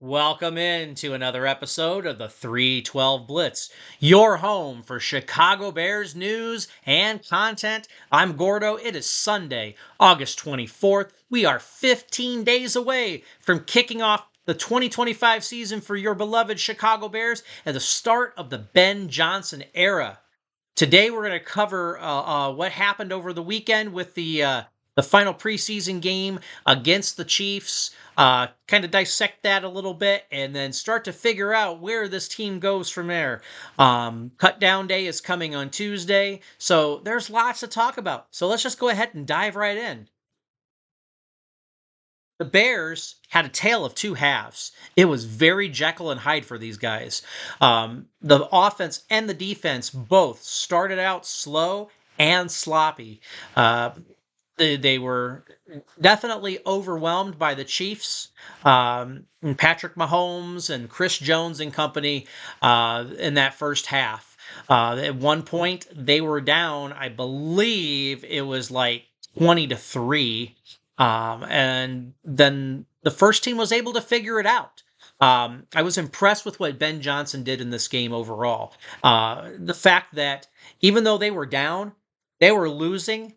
Welcome in to another episode of the 312 Blitz, your home for Chicago Bears news and content. I'm Gordo. It is Sunday, August 24th. We are 15 days away from kicking off the 2025 season for your beloved Chicago Bears and the start of the Ben Johnson era. Today we're going to cover what happened over the weekend with the final preseason game against the Chiefs. Kind of dissect that a little bit, and then start to figure out where this team goes from there. Cut down day is coming on Tuesday, so there's lots to talk about. So let's just go ahead and dive right in. The Bears had a tale of two halves. It was very Jekyll and Hyde for these guys. The offense and the defense both started out slow and sloppy. Uh, they were definitely overwhelmed by the Chiefs, and Patrick Mahomes and Chris Jones and company in that first half. At one point, they were down, I believe it was like 20-3, and then the first team was able to figure it out. I was impressed with what Ben Johnson did in this game overall. The fact that even though they were down, they were losing,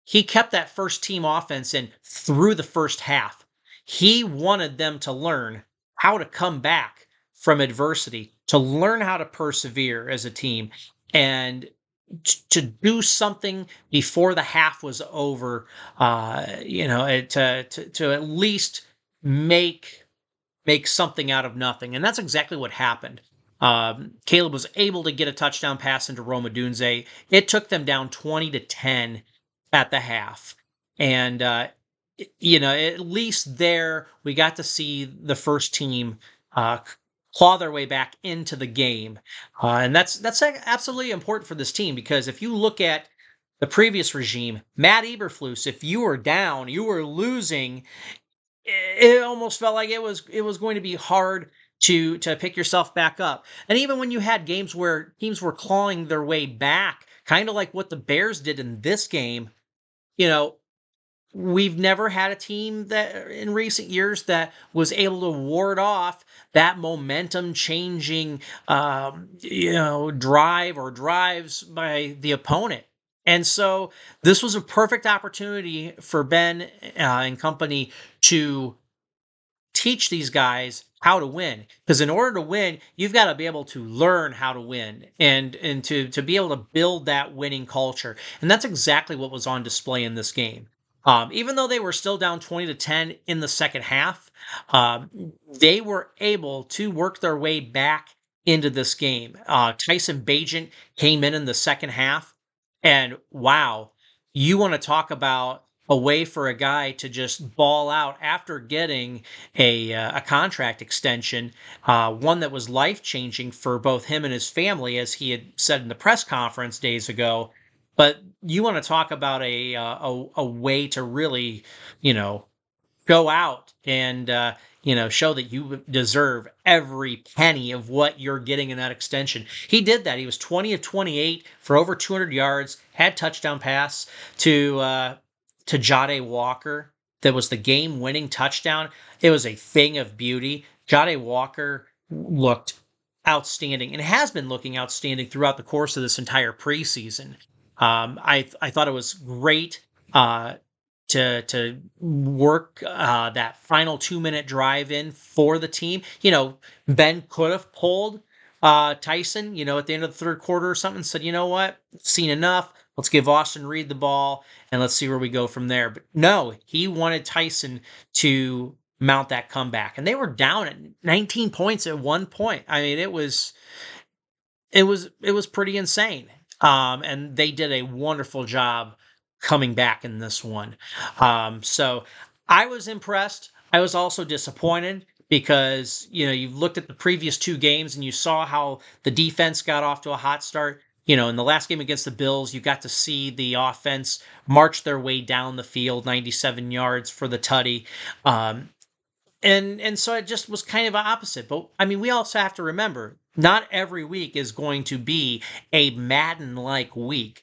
he kept that first team offense in through the first half. He wanted them to learn how to come back from adversity, to learn how to persevere as a team, and to do something before the half was over. To at least make something out of nothing, and that's exactly what happened. Caleb was able to get a touchdown pass into Roma Dunze. It took them down 20-10 at the half. And, at least there we got to see the first team claw their way back into the game. And that's absolutely important for this team because if you look at the previous regime, Matt Eberflus, if you were down, you were losing, it almost felt like it was going to be hard to pick yourself back up. And even when you had games where teams were clawing their way back, kind of like what the Bears did in this game, you know, we've never had a team that in recent years that was able to ward off that momentum changing, drive or drives by the opponent. And so this was a perfect opportunity for Ben and company to teach these guys how to win, because in order to win you've got to be able to learn how to win and to be able to build that winning culture, and that's exactly what was on display in this game. Even though they were still down 20-10 in the second half, um, they were able to work their way back into this game. Tyson Bagent came in the second half, and wow, you want to talk about a way for a guy to just ball out after getting a contract extension, one that was life changing for both him and his family, as he had said in the press conference days ago. But you want to talk about a way to really, you know, go out and show that you deserve every penny of what you're getting in that extension. He did that. He was 20 of 28 for over 200 yards, had touchdown pass to Jahdae Walker. That was the game-winning touchdown. It was a thing of beauty. Jahdae Walker looked outstanding and has been looking outstanding throughout the course of this entire preseason. I thought it was great to work that final 2-minute drive in for the team. Ben could have pulled Tyson, at the end of the third quarter or something, said, you know what, seen enough. Let's give Austin Reed the ball and let's see where we go from there. But no, he wanted Tyson to mount that comeback, and they were down at 19 points at one point. I mean, it was pretty insane. And they did a wonderful job coming back in this one. So I was impressed. I was also disappointed because you've looked at the previous two games and you saw how the defense got off to a hot start. In the last game against the Bills, you got to see the offense march their way down the field, 97 yards for the tutty. And so it just was kind of opposite. But I mean, we also have to remember, not every week is going to be a Madden-like week.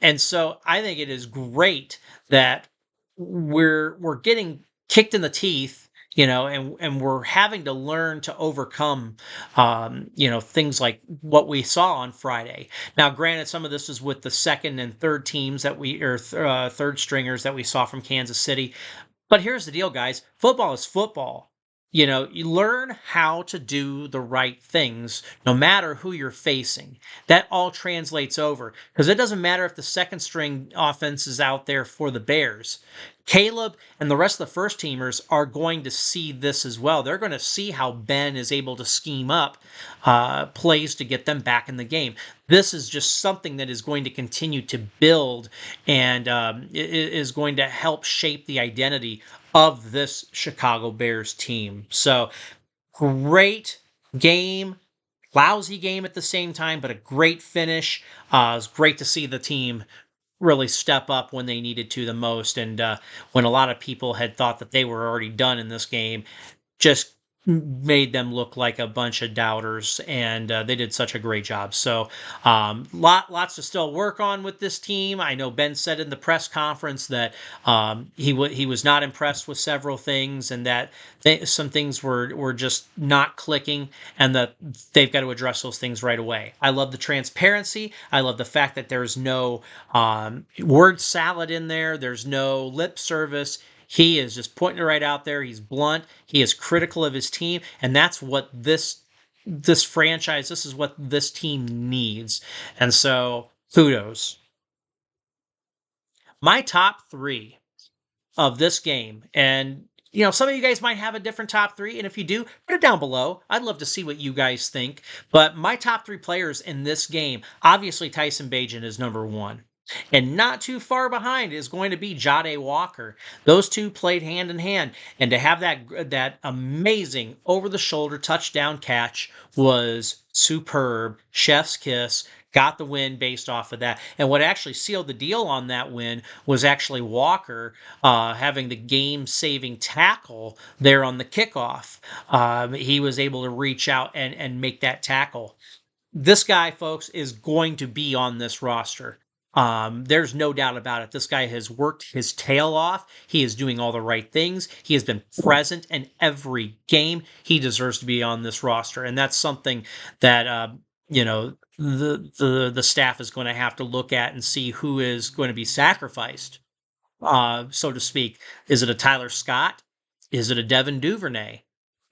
And so I think it is great that we're getting kicked in the teeth, and we're having to learn to overcome, things like what we saw on Friday. Now, granted, some of this is with the second and third teams third stringers that we saw from Kansas City. But here's the deal, guys. Football is football. You learn how to do the right things no matter who you're facing. That all translates over because it doesn't matter if the second string offense is out there for the Bears. Caleb and the rest of the first teamers are going to see this as well. They're going to see how Ben is able to scheme up plays to get them back in the game. This is just something that is going to continue to build and is going to help shape the identity of this Chicago Bears team. So great game, lousy game at the same time, but a great finish. It's great to see the team really step up when they needed to the most, and when a lot of people had thought that they were already done in this game, just made them look like a bunch of doubters, and they did such a great job. So, lots to still work on with this team. I know Ben said in the press conference that he was not impressed with several things, and that some things were just not clicking, and that they've got to address those things right away. I love the transparency. I love the fact that there's no word salad in there. There's no lip service. He is just putting it right out there. He's blunt. He is critical of his team, and that's what this franchise, this is what this team needs. And so, kudos. My top three of this game, and some of you guys might have a different top three, and if you do, put it down below. I'd love to see what you guys think. But my top three players in this game, obviously Tyson Bagent is number one. And not too far behind is going to be Jahdae Walker. Those two played hand in hand, and to have that amazing over-the-shoulder touchdown catch was superb. Chef's kiss. Got the win based off of that. And what actually sealed the deal on that win was actually Walker having the game-saving tackle there on the kickoff. He was able to reach out and make that tackle. This guy, folks, is going to be on this roster. There's no doubt about it. This guy has worked his tail off. He is doing all the right things. He has been present in every game. He deserves to be on this roster, and that's something that the staff is going to have to look at and see who is going to be sacrificed, so to speak. Is it a Tyler Scott? Is it a Devin Duvernay?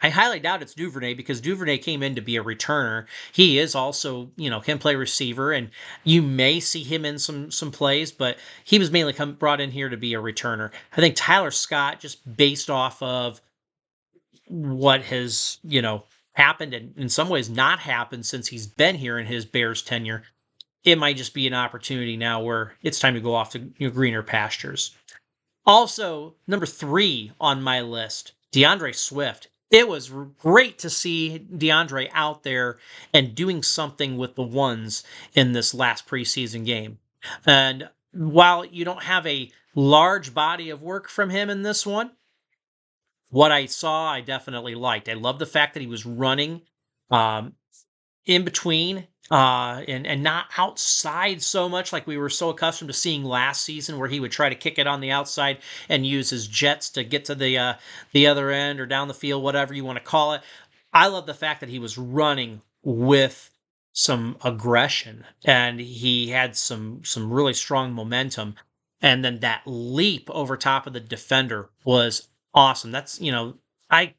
I highly doubt it's Duvernay because Duvernay came in to be a returner. He is also, can play receiver, and you may see him in some plays, but he was mainly brought in here to be a returner. I think Tyler Scott, just based off of what has, happened and in some ways not happened since he's been here in his Bears tenure, it might just be an opportunity now where it's time to go off to greener pastures. Also, number 3 on my list, DeAndre Swift. It was great to see DeAndre out there and doing something with the ones in this last preseason game. And while you don't have a large body of work from him in this one, what I saw, I definitely liked. I love the fact that he was running in between and not outside so much like we were so accustomed to seeing last season, where he would try to kick it on the outside and use his jets to get to the other end or down the field, whatever you want to call it. I love the fact that he was running with some aggression, and he had some really strong momentum. And then that leap over top of the defender was awesome. That's, I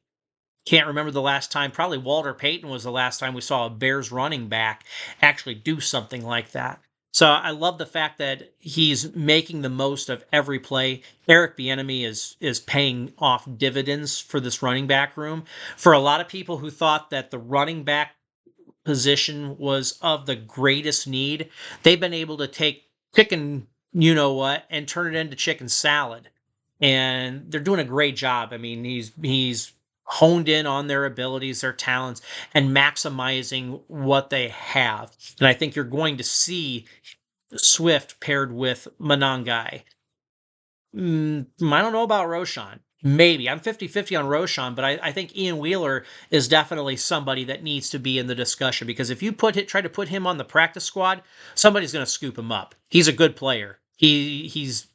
can't remember the last time. Probably Walter Payton was the last time we saw a Bears running back actually do something like that. So I love the fact that he's making the most of every play. Eric Bieniemy is paying off dividends for this running back room. For a lot of people who thought that the running back position was of the greatest need, they've been able to take chicken, and turn it into chicken salad. And they're doing a great job. I mean, he's honed in on their abilities, their talents, and maximizing what they have. And I think you're going to see Swift paired with Monangai. I don't know about Roshan. Maybe. I'm 50-50 on Roshan, but I think Ian Wheeler is definitely somebody that needs to be in the discussion, because if you try to put him on the practice squad, somebody's going to scoop him up. He's a good player. He's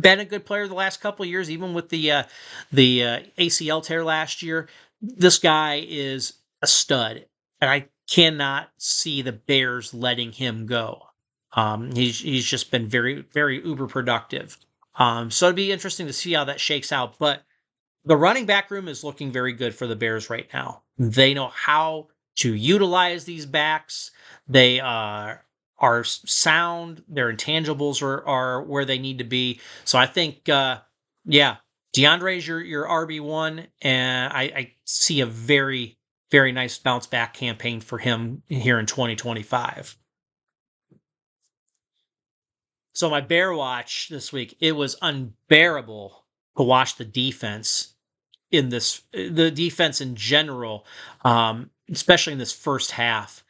been a good player the last couple of years, even with the ACL tear last year. This guy is a stud, and I cannot see the Bears letting him go. He's just been very very uber productive. So it'd be interesting to see how that shakes out. But the running back room is looking very good for the Bears right now. They know how to utilize these backs. They are sound. Their intangibles are where they need to be. So I think, yeah, DeAndre is your RB1, and I see a very, very nice bounce back campaign for him here in 2025. So my Bear watch this week, it was unbearable to watch the defense the defense in general, especially in this first half.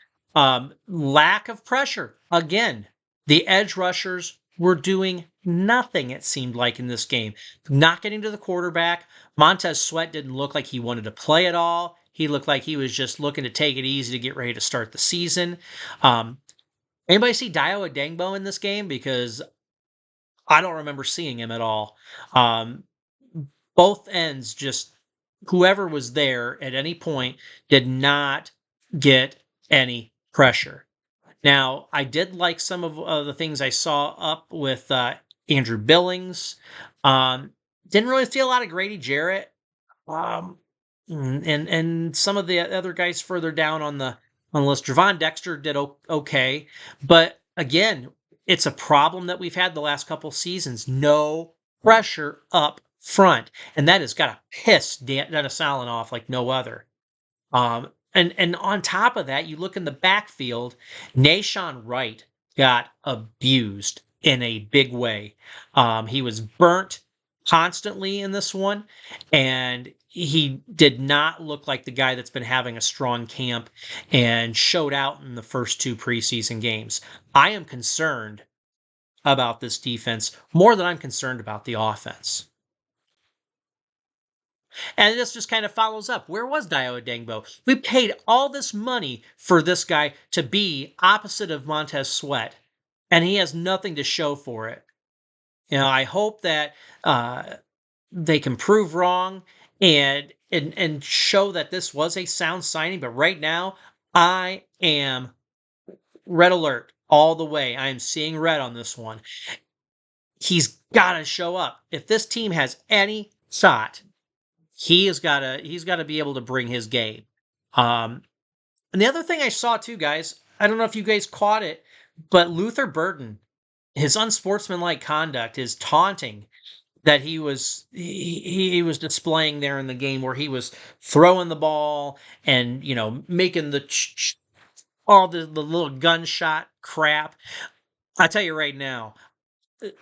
Lack of pressure. Again, the edge rushers were doing nothing, it seemed like, in this game. Not getting to the quarterback. Montez Sweat didn't look like he wanted to play at all. He looked like he was just looking to take it easy to get ready to start the season. Anybody see Dio Adengbo in this game? Because I don't remember seeing him at all. Both ends, just whoever was there at any point did not get any pressure. Now, I did like some of the things I saw up with Andrew Billings. Didn't really see a lot of Grady Jarrett. Um, and some of the other guys further down on the list. Javon Dexter did okay, but again, it's a problem that we've had the last couple seasons. No pressure up front, and that has got to piss Dennis Allen off like no other. And on top of that, you look in the backfield, Nashawn Wright got abused in a big way. He was burnt constantly in this one, and he did not look like the guy that's been having a strong camp and showed out in the first two preseason games. I am concerned about this defense more than I'm concerned about the offense. And this just kind of follows up. Where was Dio Adengbo? We paid all this money for this guy to be opposite of Montez Sweat, and he has nothing to show for it. I hope that they can prove wrong and show that this was a sound signing. But right now, I am red alert all the way. I am seeing red on this one. He's got to show up. If this team has any shot, he's got to be able to bring his game. And the other thing I saw too, guys, I don't know if you guys caught it, but Luther Burden, his unsportsmanlike conduct, his taunting that he was displaying there in the game, where he was throwing the ball and making all the little gunshot crap. I tell you right now,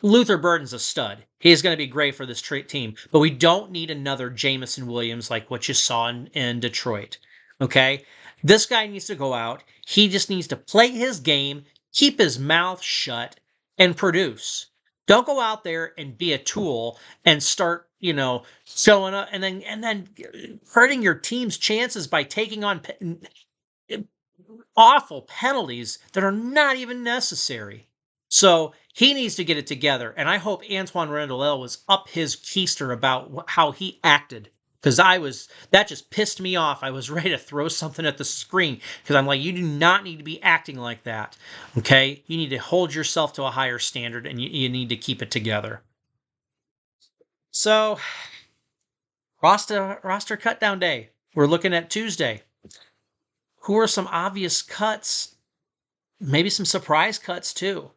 Luther Burden's a stud. He's going to be great for this team, but we don't need another Jameson Williams like what you saw in Detroit. Okay? This guy needs to go out. He just needs to play his game, keep his mouth shut, and produce. Don't go out there and be a tool and start, showing up and then hurting your team's chances by taking on awful penalties that are not even necessary. So he needs to get it together, and I hope Antoine Randall was up his keister about how he acted, because that just pissed me off. I was ready to throw something at the screen, because I'm like, you do not need to be acting like that, okay? You need to hold yourself to a higher standard, and you need to keep it together. So, roster cut down day. We're looking at Tuesday. Who are some obvious cuts? Maybe some surprise cuts, too.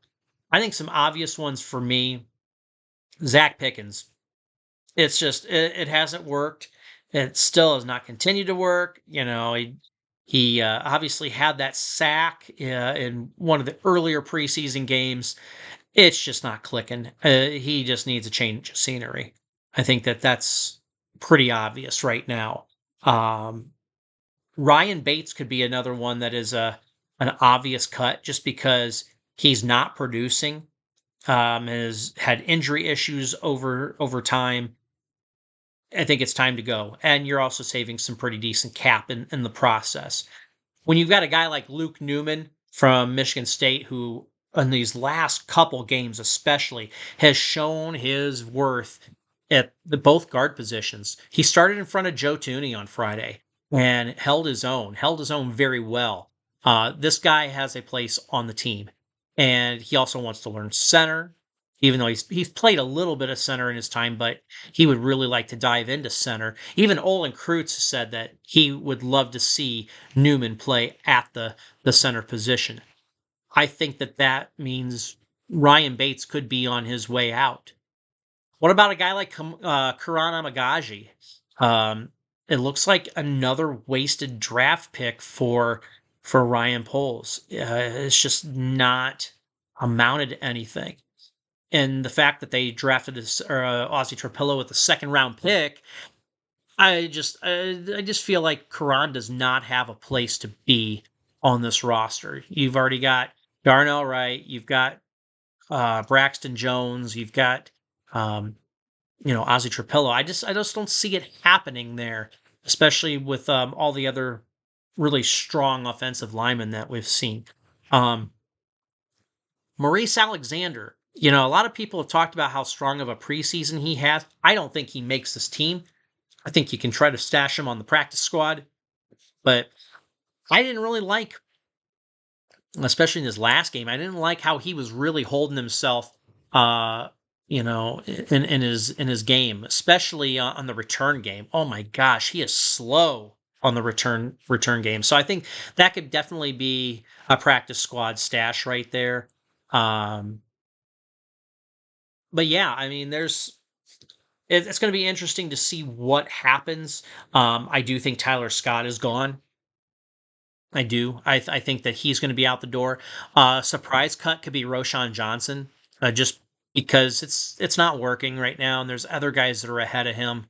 I think some obvious ones for me, Zach Pickens. It's just, it hasn't worked. It still has not continued to work. He obviously had that sack in one of the earlier preseason games. It's just not clicking. He just needs a change of scenery. I think that's pretty obvious right now. Ryan Bates could be another one that is an obvious cut, just because he's not producing, has had injury issues over time. I think it's time to go. And you're also saving some pretty decent cap in the process. When you've got a guy like Luke Newman from Michigan State, who in these last couple games especially, has shown his worth at both guard positions. He started in front of Joe Tooney on Friday and held his own very well. This guy has a place on the team, and he also wants to learn center, even though he's played a little bit of center in his time, but he would really like to dive into center. Even Olin Kreutz said that he would love to see Newman play at the center position. I think that means Ryan Bates could be on his way out. What about a guy like Karan Amagaji? It looks like another wasted draft pick for Ryan Poles. It's just not amounted to anything. And the fact that they drafted this Ozzy Trapillo with the second round pick, I just feel like Karan does not have a place to be on this roster. You've already got Darnell Wright, you've got Braxton Jones, you've got Ozzy Trapillo. I just don't see it happening there, especially with all the other really strong offensive linemen that we've seen. Maurice Alexander, a lot of people have talked about how strong of a preseason he has. I don't think he makes this team. I think you can try to stash him on the practice squad, but I didn't really like, especially in his last game, I didn't like how he was really holding himself, in his game, especially on the return game. Oh my gosh, he is slow on the return game. So I think that could definitely be a practice squad stash right there. Um, but yeah, I mean, it's going to be interesting to see what happens. I do think Tyler Scott is gone. I do. I think that he's going to be out the door. Surprise cut could be Roshan Johnson, just because it's not working right now, and there's other guys that are ahead of him.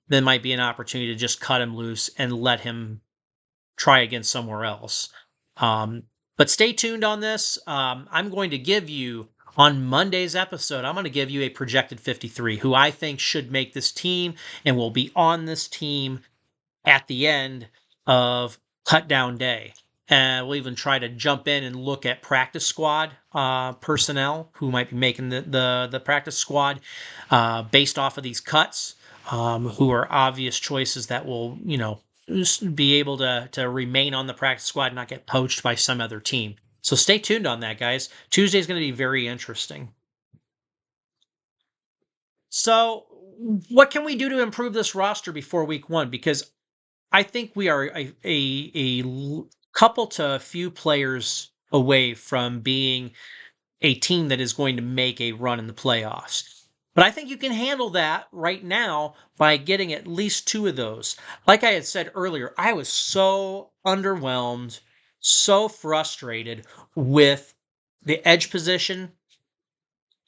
There might be an opportunity to just cut him loose and let him try again somewhere else. Um, but stay tuned on this. I'm going to give you on Monday's episode. I'm going to give you a projected 53 who I think should make this team and will be on this team at the end of cut down day. And we'll even try to jump in and look at practice squad personnel who might be making the practice squad based off of these cuts, who are obvious choices that will, just be able to remain on the practice squad and not get poached by some other team. So stay tuned on that, guys. Tuesday is going to be very interesting. So, what can we do to improve this roster before week one? Because I think we are a couple to a few players away from being a team that is going to make a run in the playoffs. But I think you can handle that right now by getting at least two of those. Like I had said earlier, I was so underwhelmed, so frustrated with the edge position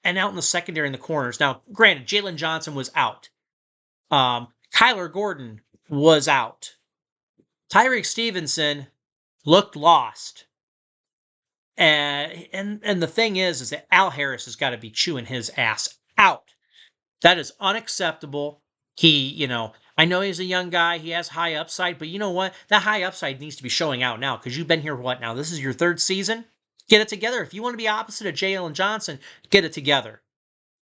and out in the secondary in the corners. Now, granted, Jalen Johnson was out. Kyler Gordon was out. Tyreek Stevenson looked lost. And the thing is that Al Harris has got to be chewing his ass out. That is unacceptable. I know he's a young guy. He has high upside, but you know what? That high upside needs to be showing out now because you've been here, what now? This is your third season? Get it together. If you want to be opposite of Jalen Johnson, get it together.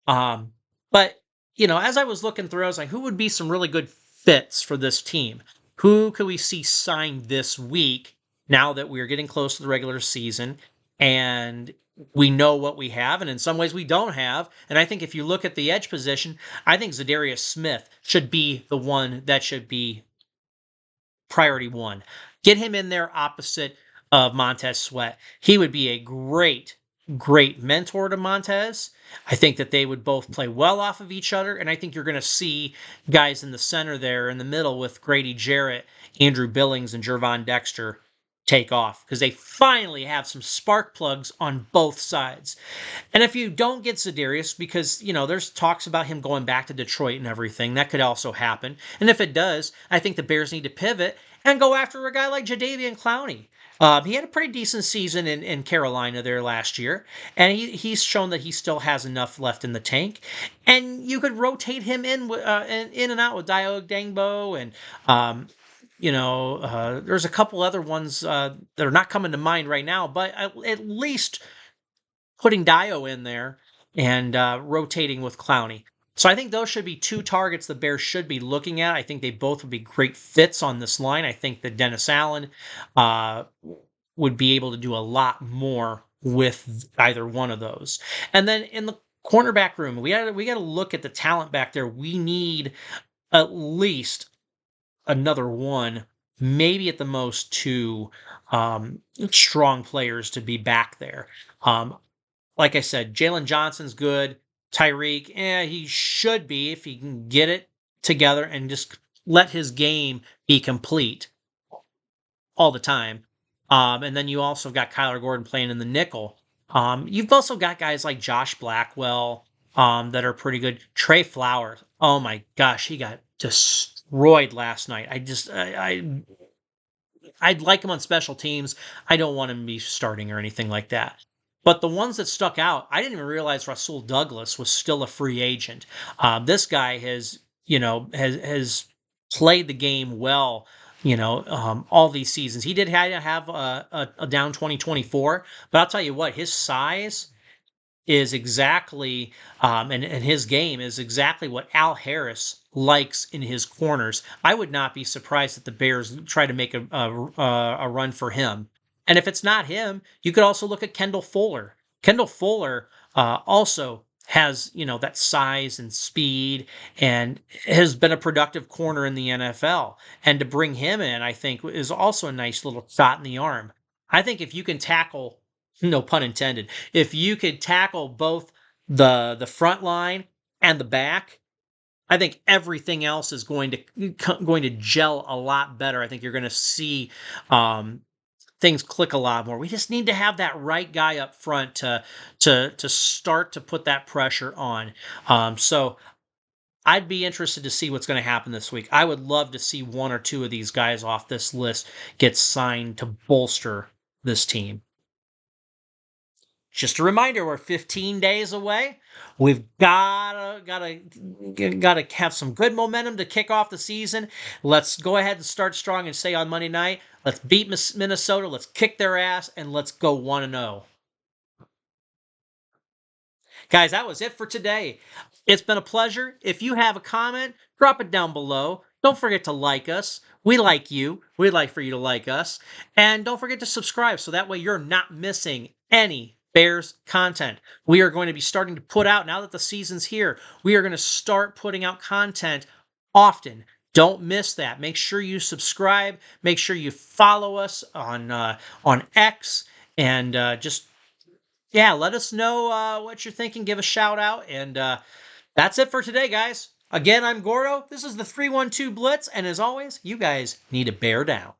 But, as I was looking through, I was like, who would be some really good fits for this team? Who could we see signed this week now that we're getting close to the regular season and we know what we have, and in some ways we don't have. And I think if you look at the edge position, I think Zadarius Smith should be the one that should be priority one. Get him in there opposite of Montez Sweat. He would be a great, great mentor to Montez. I think that they would both play well off of each other, and I think you're going to see guys in the center there in the middle with Grady Jarrett, Andrew Billings, and Jervon Dexter take off because they finally have some spark plugs on both sides. And if you don't get Zadarius, because, there's talks about him going back to Detroit and everything, that could also happen. And if it does, I think the Bears need to pivot and go after a guy like Jadeveon Clowney. He had a pretty decent season in Carolina there last year, and he's shown that he still has enough left in the tank. And you could rotate him in and out with Dio Dangbo and there's a couple other ones that are not coming to mind right now, but at least putting Dio in there and rotating with Clowney. So I think those should be two targets the Bears should be looking at. I think they both would be great fits on this line. I think that Dennis Allen uh, would be able to do a lot more with either one of those. And then in the cornerback room, we got to look at the talent back there. We need at least another one, maybe at the most two strong players to be back there. Like I said, Jalen Johnson's good. Tyreek, he should be if he can get it together and just let his game be complete all the time. And then you also got Kyler Gordon playing in the nickel. You've also got guys like Josh Blackwell that are pretty good. Trey Flowers, oh my gosh, he got destroyed last night. I'd like him on special teams. I don't want him to be starting or anything like that. But the ones that stuck out, I didn't even realize Rasul Douglas was still a free agent. This guy has played the game well, all these seasons. He did have a down 2024, but I'll tell you what, his size is exactly and his game is exactly what Al Harris likes in his corners. I would not be surprised if the Bears try to make a run for him. And if it's not him, you could also look at Kendall Fuller. Kendall Fuller also has that size and speed and has been a productive corner in the NFL. And to bring him in, I think, is also a nice little shot in the arm. I think if you can tackle, no pun intended, if you could tackle both the front line and the back, I think everything else is going to gel a lot better. I think you're going to see things click a lot more. We just need to have that right guy up front to start to put that pressure on. So I'd be interested to see what's going to happen this week. I would love to see one or two of these guys off this list get signed to bolster this team. Just a reminder, we're 15 days away. We've gotta have some good momentum to kick off the season. Let's go ahead and start strong and say on Monday night, let's beat Minnesota, let's kick their ass, and let's go 1-0. Guys, that was it for today. It's been a pleasure. If you have a comment, drop it down below. Don't forget to like us. We like you. We'd like for you to like us. And don't forget to subscribe so that way you're not missing any Bears content. We are going to be starting to put out, now that the season's here, we are going to start putting out content often. Don't miss that. Make sure you subscribe. Make sure you follow us on X, and let us know what you're thinking. Give a shout out, and that's it for today, guys. Again, I'm Gordo. This is the 312 Blitz, and as always, you guys need to bear down.